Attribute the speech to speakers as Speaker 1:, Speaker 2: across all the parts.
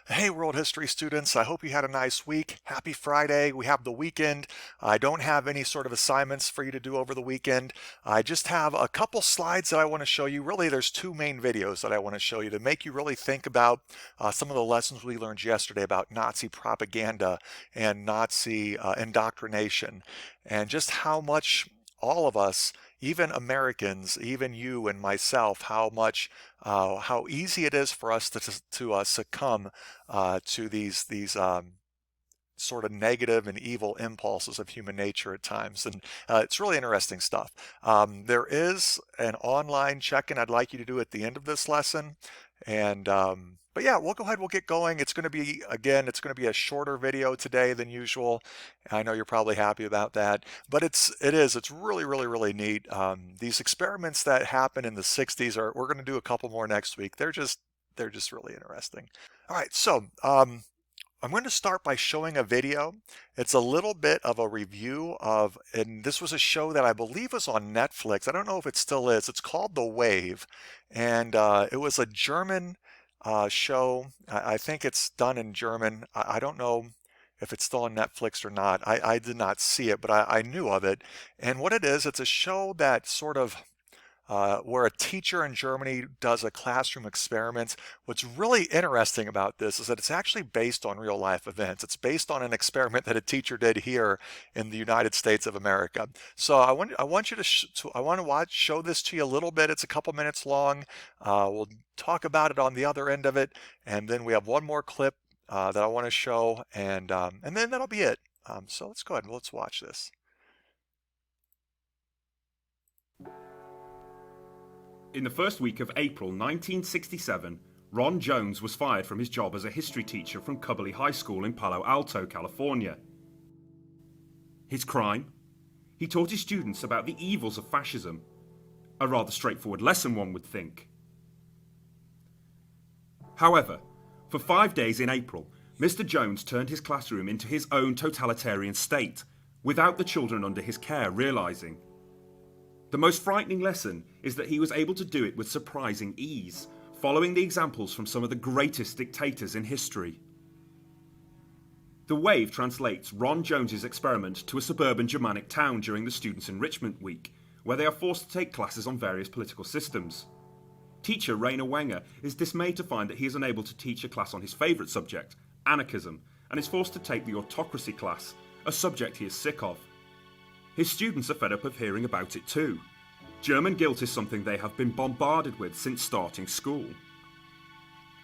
Speaker 1: Hey, world history students. I hope you had a nice week. Happy Friday. We have the weekend. I don't have any sort of assignments for you to do over the weekend. I just have a couple slides that I want to show you. Really, there's two main videos that I want to show you to make you really think about some of the lessons we learned yesterday about Nazi propaganda and Nazi indoctrination, and just how much all of us, even Americans, even you and myself, how easy it is for us to succumb to these sort of negative and evil impulses of human nature at times. And it's really interesting stuff. There is an online check-in I'd like you to do at the end of this lesson. But yeah, we'll go ahead, we'll get going. It's going to be, again, it's going to be a shorter video today than usual. I know you're probably happy about that, but it's really neat. These experiments that happen in the 60s we're going to do a couple more next week. They're just really interesting. All right, so I'm going to start by showing a video. It's a little bit of a review and this was a show that I believe was on Netflix. I don't know if it still is. It's called The Wave, and it was a German show. I think it's done in German. I don't know if it's still on Netflix or not. I did not see it, but I knew of it. And what it is, it's a show that sort of where a teacher in Germany does a classroom experiment. What's really interesting about this is that it's actually based on real life events. It's based on an experiment that a teacher did here in the United States of America. So I want you I want to show this to you a little bit. It's a couple minutes long. We'll talk about it on the other end of it, and then we have one more clip that I want to show, and then that'll be it. So let's go ahead and let's watch this.
Speaker 2: In the first week of April 1967, Ron Jones was fired from his job as a history teacher from Cubberley High School in Palo Alto, California. His crime? He taught his students about the evils of fascism. A rather straightforward lesson, one would think. However, for 5 days in April, Mr. Jones turned his classroom into his own totalitarian state, without the children under his care realizing. The most frightening lesson is that he was able to do it with surprising ease, following the examples from some of the greatest dictators in history. The Wave translates Ron Jones's experiment to a suburban Germanic town during the Students' Enrichment Week, where they are forced to take classes on various political systems. Teacher Rainer Wenger is dismayed to find that he is unable to teach a class on his favourite subject, anarchism, and is forced to take the autocracy class, a subject he is sick of. His students are fed up of hearing about it too. German guilt is something they have been bombarded with since starting school.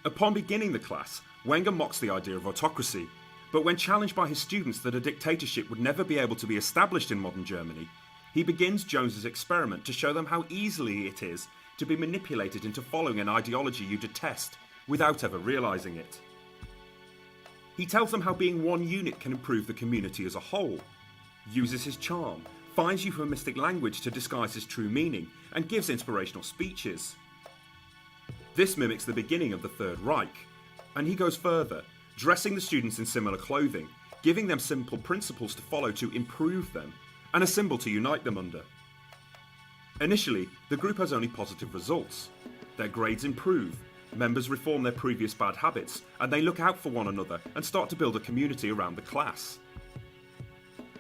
Speaker 2: Upon beginning the class, Wenger mocks the idea of autocracy, but when challenged by his students that a dictatorship would never be able to be established in modern Germany, he begins Jones's experiment to show them how easily it is to be manipulated into following an ideology you detest without ever realising it. He tells them how being one unit can improve the community as a whole, uses his charm, finds euphemistic language to disguise his true meaning, and gives inspirational speeches. This mimics the beginning of the Third Reich, and he goes further, dressing the students in similar clothing, giving them simple principles to follow to improve them, and a symbol to unite them under. Initially, the group has only positive results. Their grades improve, members reform their previous bad habits, and they look out for one another and start to build a community around the class.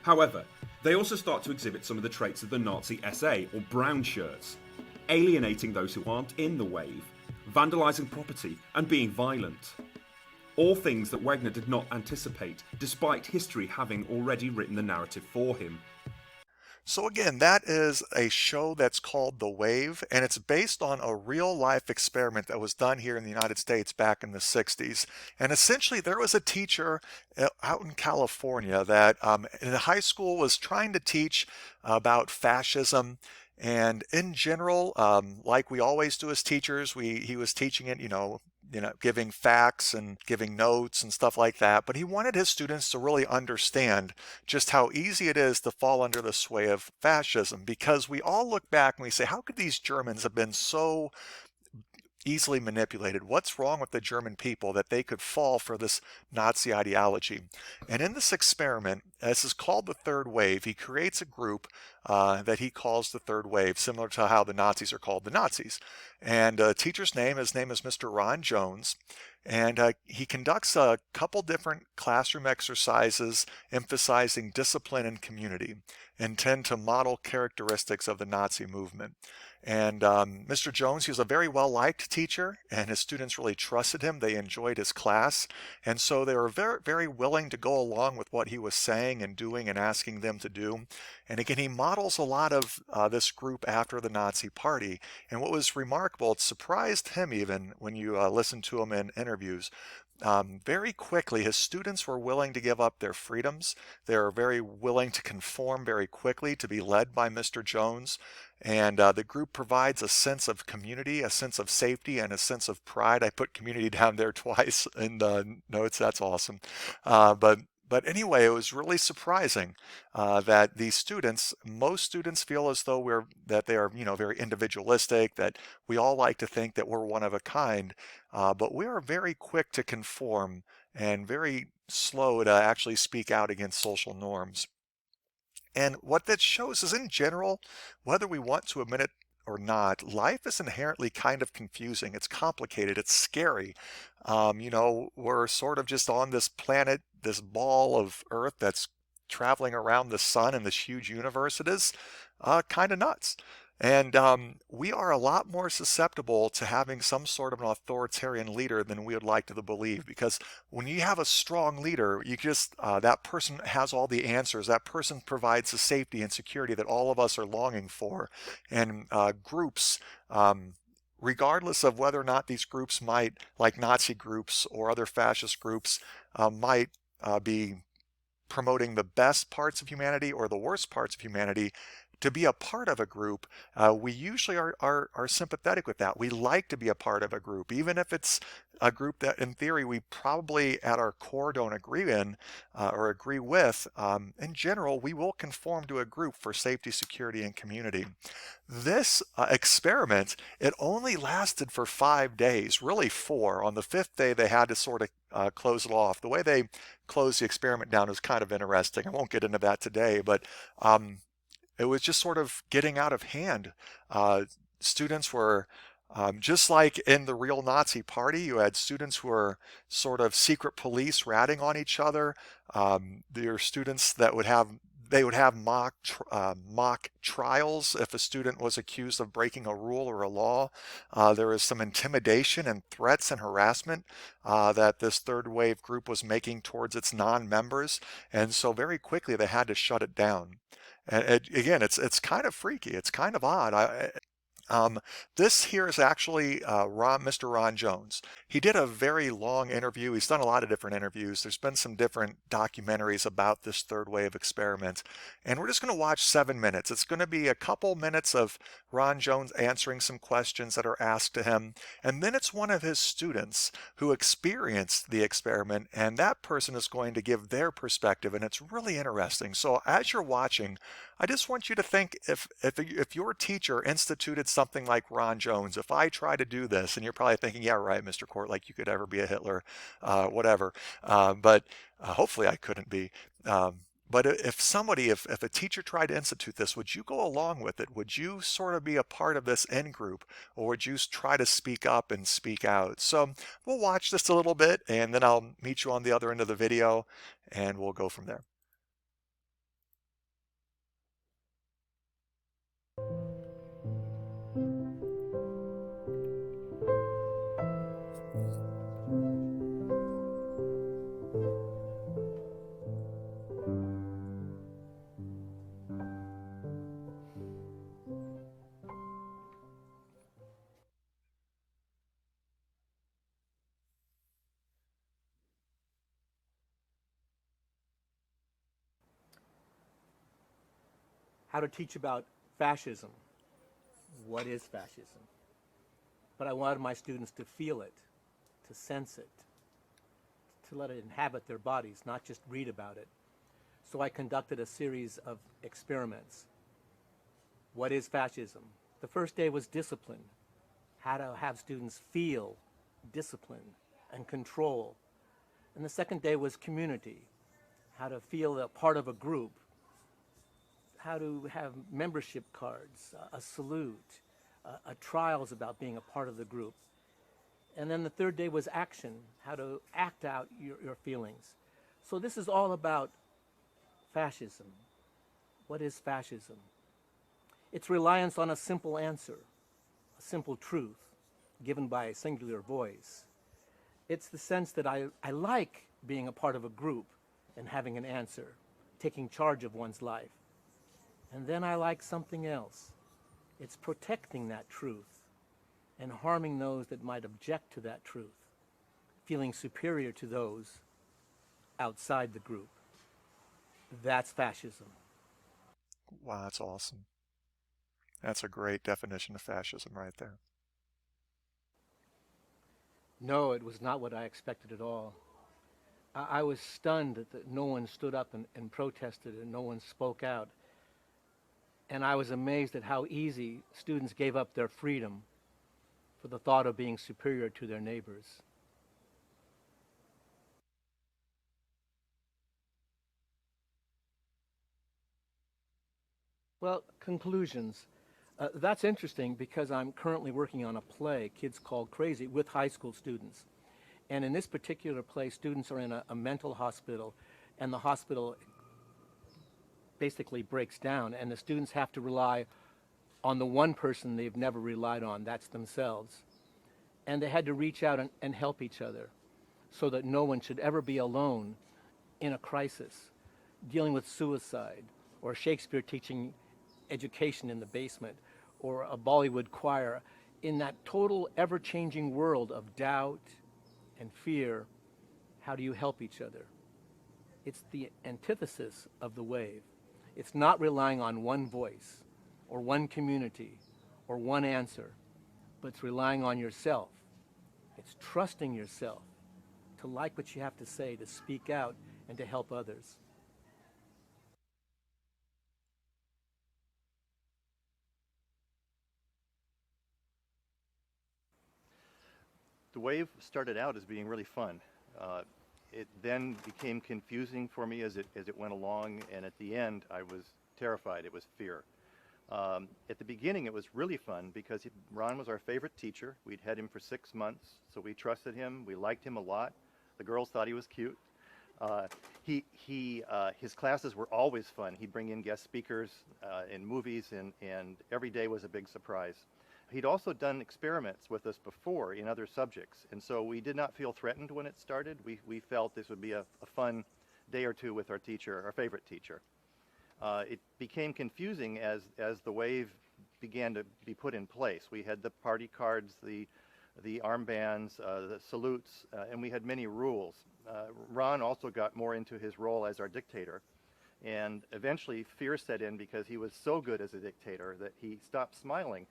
Speaker 2: However, they also start to exhibit some of the traits of the Nazi SA, or brown shirts, alienating those who aren't in the Wave, vandalising property, and being violent. All things that Wagner did not anticipate, despite history having already written the narrative for him.
Speaker 1: So again, that is a show that's called The Wave, and it's based on a real-life experiment that was done here in the United States back in the 60s. And essentially, there was a teacher out in California that in high school was trying to teach about fascism. And in general, like we always do as teachers, he was teaching it, giving facts and giving notes and stuff like that. But he wanted his students to really understand just how easy it is to fall under the sway of fascism, because we all look back and we say, how could these Germans have been so easily manipulated. What's wrong with the German people that they could fall for this Nazi ideology? And in this experiment, this is called the third wave, he creates a group that he calls the third wave, similar to how the Nazis are called the Nazis. And teacher's name, his name is Mr. Ron Jones. And he conducts a couple different classroom exercises emphasizing discipline and community, intend to model characteristics of the Nazi movement. And Mr. Jones, he was a very well-liked teacher, and his students really trusted him. They enjoyed his class, and so they were very, very willing to go along with what he was saying and doing and asking them to do. And again, he models a lot of this group after the Nazi Party. And what was remarkable, it surprised him even when you listen to him in interviews. Very quickly, his students were willing to give up their freedoms. They were very willing to conform very quickly to be led by Mr. Jones. And the group provides a sense of community, a sense of safety, and a sense of pride. I put community down there twice in the notes. That's awesome. But anyway, it was really surprising that these students, most students feel as though that they are, very individualistic, that we all like to think that we're one of a kind, but we are very quick to conform and very slow to actually speak out against social norms. And what that shows is, in general, whether we want to admit it or not, life is inherently kind of confusing. It's complicated. It's scary. We're sort of just on this planet, this ball of Earth that's traveling around the sun in this huge universe. It is kind of nuts. And we are a lot more susceptible to having some sort of an authoritarian leader than we would like to believe. Because when you have a strong leader, that person has all the answers. That person provides the safety and security that all of us are longing for. And groups, regardless of whether or not these groups might, like Nazi groups or other fascist groups, might be promoting the best parts of humanity or the worst parts of humanity, to be a part of a group, we usually are sympathetic with that. We like to be a part of a group, even if it's a group that in theory we probably at our core don't agree in or agree with. In general, we will conform to a group for safety, security, and community. This experiment, it only lasted for 5 days, really 4. On the 5th day, they had to sort of close it off. The way they closed the experiment down was kind of interesting. I won't get into that today, but it was just sort of getting out of hand. Students were just like in the real Nazi Party, you had students who were sort of secret police ratting on each other. There were students that would have mock trials if a student was accused of breaking a rule or a law. There was some intimidation and threats and harassment that this third wave group was making towards its non-members, and so very quickly they had to shut it down. And again, it's kind of freaky. It's kind of odd. This here is actually Mr. Ron Jones. He did a very long interview. He's done a lot of different interviews. There's been some different documentaries about this third wave experiment. And we're just going to watch 7 minutes. It's going to be a couple minutes of Ron Jones answering some questions that are asked to him. And then it's one of his students who experienced the experiment, and that person is going to give their perspective, and it's really interesting. So as you're watching, I just want you to think, if your teacher instituted something like Ron Jones, if I try to do this, and you're probably thinking, yeah, right, Mr. Court, like you could ever be a Hitler, whatever. But hopefully I couldn't be. But if a teacher tried to institute this, would you go along with it? Would you sort of be a part of this in group, or would you try to speak up and speak out? So we'll watch this a little bit, and then I'll meet you on the other end of the video, and we'll go from there.
Speaker 3: How to teach about fascism. What is fascism? But I wanted my students to feel it, to sense it, to let it inhabit their bodies, not just read about it. So I conducted a series of experiments. What is fascism? The first day was discipline. how to have students feel discipline and control. And the second day was community, how to feel a part of a group, how to have membership cards, a salute, a trials about being a part of the group. And then the third day was action, how to act out your feelings. So this is all about fascism. What is fascism? It's reliance on a simple answer, a simple truth given by a singular voice. It's the sense that I like being a part of a group and having an answer, taking charge of one's life. And then I like something else. It's protecting that truth and harming those that might object to that truth, feeling superior to those outside the group. That's fascism.
Speaker 1: Wow, that's awesome. That's a great definition of fascism right there.
Speaker 3: No, it was not what I expected at all. I was stunned that no one stood up and protested and no one spoke out. And I was amazed at how easy students gave up their freedom for the thought of being superior to their neighbors. Well, conclusions. That's interesting because I'm currently working on a play, Kids Called Crazy, with high school students. And in this particular play, students are in a mental hospital, and the hospital basically breaks down, and the students have to rely on the one person they've never relied on, that's themselves. And they had to reach out and help each other so that no one should ever be alone in a crisis, dealing with suicide, or Shakespeare teaching education in the basement, or a Bollywood choir. In that total ever-changing world of doubt and fear, how do you help each other? It's the antithesis of the wave. It's not relying on one voice or one community or one answer, but it's relying on yourself. It's trusting yourself to like what you have to say, to speak out, and to help others.
Speaker 4: The wave started out as being really fun. It then became confusing for me as it went along, and at the end, I was terrified. It was fear. At the beginning, it was really fun because Ron was our favorite teacher. We'd had him for 6 months, so we trusted him. We liked him a lot. The girls thought he was cute. His classes were always fun. He'd bring in guest speakers in movies, and every day was a big surprise. He'd also done experiments with us before in other subjects, and so we did not feel threatened when it started. We felt this would be a fun day or two with our teacher, our favorite teacher. It became confusing as the wave began to be put in place. We had the party cards, the armbands, the salutes, and we had many rules. Ron also got more into his role as our dictator, and eventually fear set in because he was so good as a dictator that he stopped smiling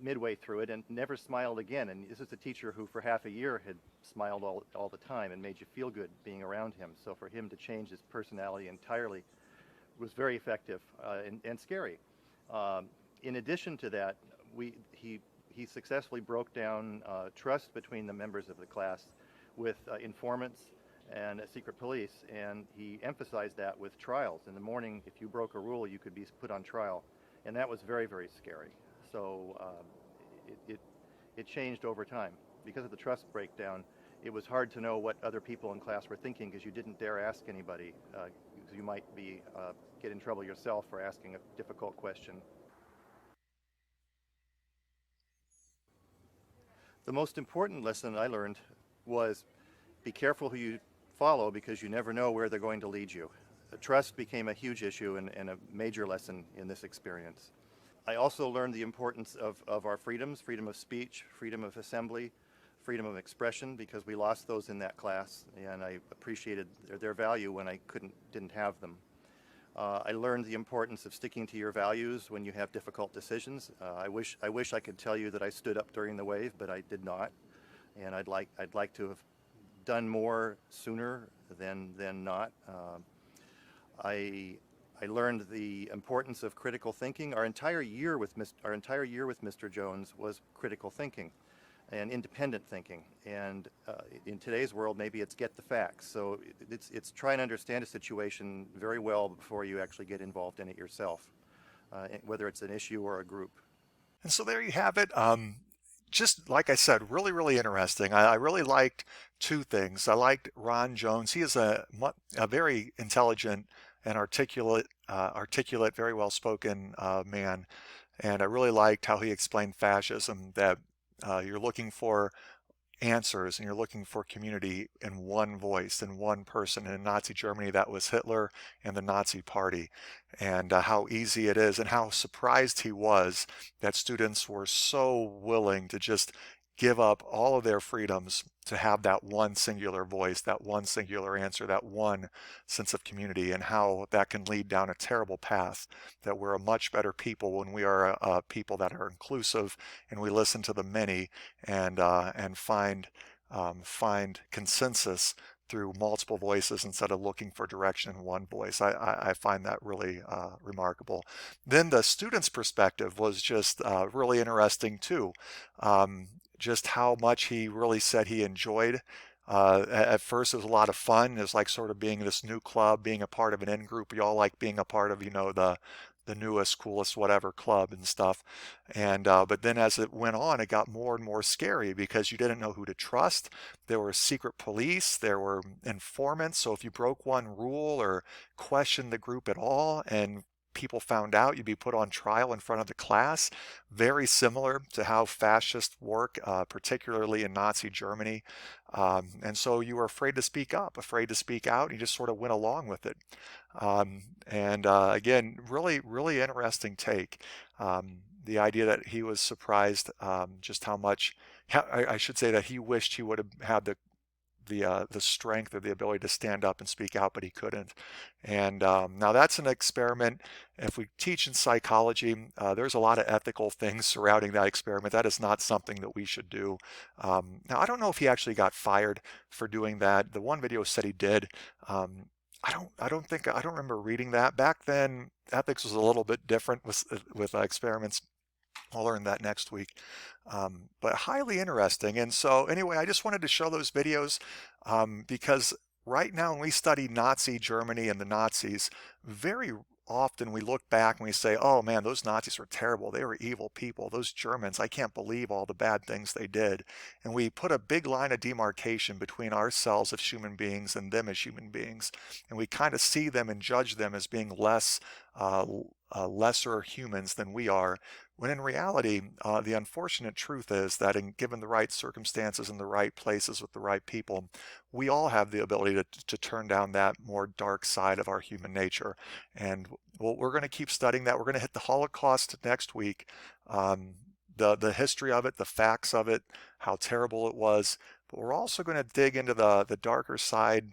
Speaker 4: midway through it and never smiled again. And this is a teacher who for half a year had smiled all the time and made you feel good being around him. So for him to change his personality entirely was very effective and scary. In addition to that, he successfully broke down trust between the members of the class with informants and secret police, and he emphasized that with trials. In the morning, if you broke a rule, you could be put on trial, and that was very, very scary. So it changed over time. Because of the trust breakdown, it was hard to know what other people in class were thinking because you didn't dare ask anybody. You might get in trouble yourself for asking a difficult question. The most important lesson I learned was be careful who you follow because you never know where they're going to lead you. Trust became a huge issue and a major lesson in this experience. I also learned the importance of our freedoms, freedom of speech, freedom of assembly, freedom of expression, because we lost those in that class, and I appreciated their value when I didn't have them. I learned the importance of sticking to your values when you have difficult decisions. I wish I could tell you that I stood up during the wave, but I did not, and I'd like to have done more sooner than not. I I learned the importance of critical thinking. Our entire year with Mr. Jones was critical thinking and independent thinking. And in today's world, maybe it's get the facts. So it's trying to understand a situation very well before you actually get involved in it yourself, whether it's an issue or a group.
Speaker 1: And so there you have it. Just like I said, really, really interesting. I really liked two things. I liked Ron Jones. He is a very intelligent and articulate, very well-spoken man. And I really liked how he explained fascism, that you're looking for answers and you're looking for community in one voice, in one person. In Nazi Germany, that was Hitler and the Nazi Party, and how easy it is and how surprised he was that students were so willing to just give up all of their freedoms to have that one singular voice, that one singular answer, that one sense of community, and how that can lead down a terrible path. That we're a much better people when we are a people that are inclusive and we listen to the many and find consensus through multiple voices instead of looking for direction in one voice. I find that really remarkable. Then the student's perspective was just really interesting too. Just how much he really said he enjoyed. At first it was a lot of fun. It was like sort of being this new club, being a part of an in-group. We all like being a part of, the newest, coolest, whatever club and stuff. And but then as it went on, it got more and more scary because you didn't know who to trust. There were secret police, there were informants. So if you broke one rule or questioned the group at all and people found out, you'd be put on trial in front of the class. Very similar to how fascists work, particularly in Nazi Germany. And so you were afraid to speak up, afraid to speak out, and you just sort of went along with it. And again, really, really interesting take. The idea that he was surprised just how much, I should say that he wished he would have had the strength or the ability to stand up and speak out, but he couldn't. And now that's an experiment. If we teach in psychology, there's a lot of ethical things surrounding that experiment. That is not something that we should do. Now I don't know if he actually got fired for doing that. The one video said he did. I don't remember reading that. Back then, ethics was a little bit different with experiments. I'll learn that next week. But highly interesting. And so anyway, I just wanted to show those videos because right now when we study Nazi Germany and the Nazis, very often we look back and we say, oh man, those Nazis were terrible. They were evil people. Those Germans, I can't believe all the bad things they did. And we put a big line of demarcation between ourselves as human beings and them as human beings. And we kind of see them and judge them as being lesser humans than we are, when in reality, the unfortunate truth is that given the right circumstances in the right places with the right people, we all have the ability to turn down that more dark side of our human nature. And we're going to keep studying that. We're going to hit the Holocaust next week, the history of it, the facts of it, how terrible it was. But we're also going to dig into the darker side.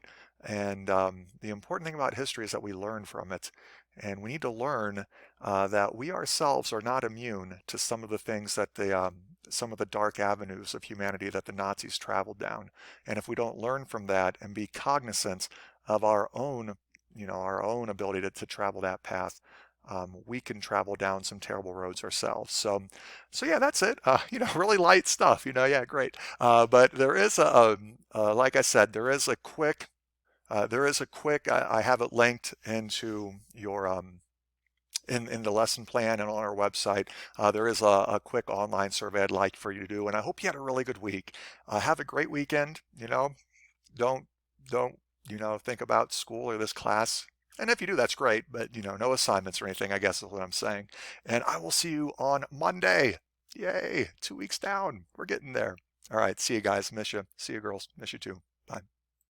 Speaker 1: And the important thing about history is that we learn from it. And we need to learn that we ourselves are not immune to some of the things that some of the dark avenues of humanity that the Nazis traveled down. And if we don't learn from that and be cognizant of our own, our own ability to travel that path, we can travel down some terrible roads ourselves. So yeah, that's it. Really light stuff. Yeah, great. But there is like I said, there is a quick. I have it linked into your in the lesson plan and on our website. There is a quick online survey I'd like for you to do, and I hope you had a really good week. Have a great weekend. Don't think about school or this class. And if you do, that's great, but no assignments or anything, I guess is what I'm saying. And I will see you on Monday. Yay, 2 weeks down. We're getting there. All right, see you guys. Miss you. See you girls. Miss you too. Bye.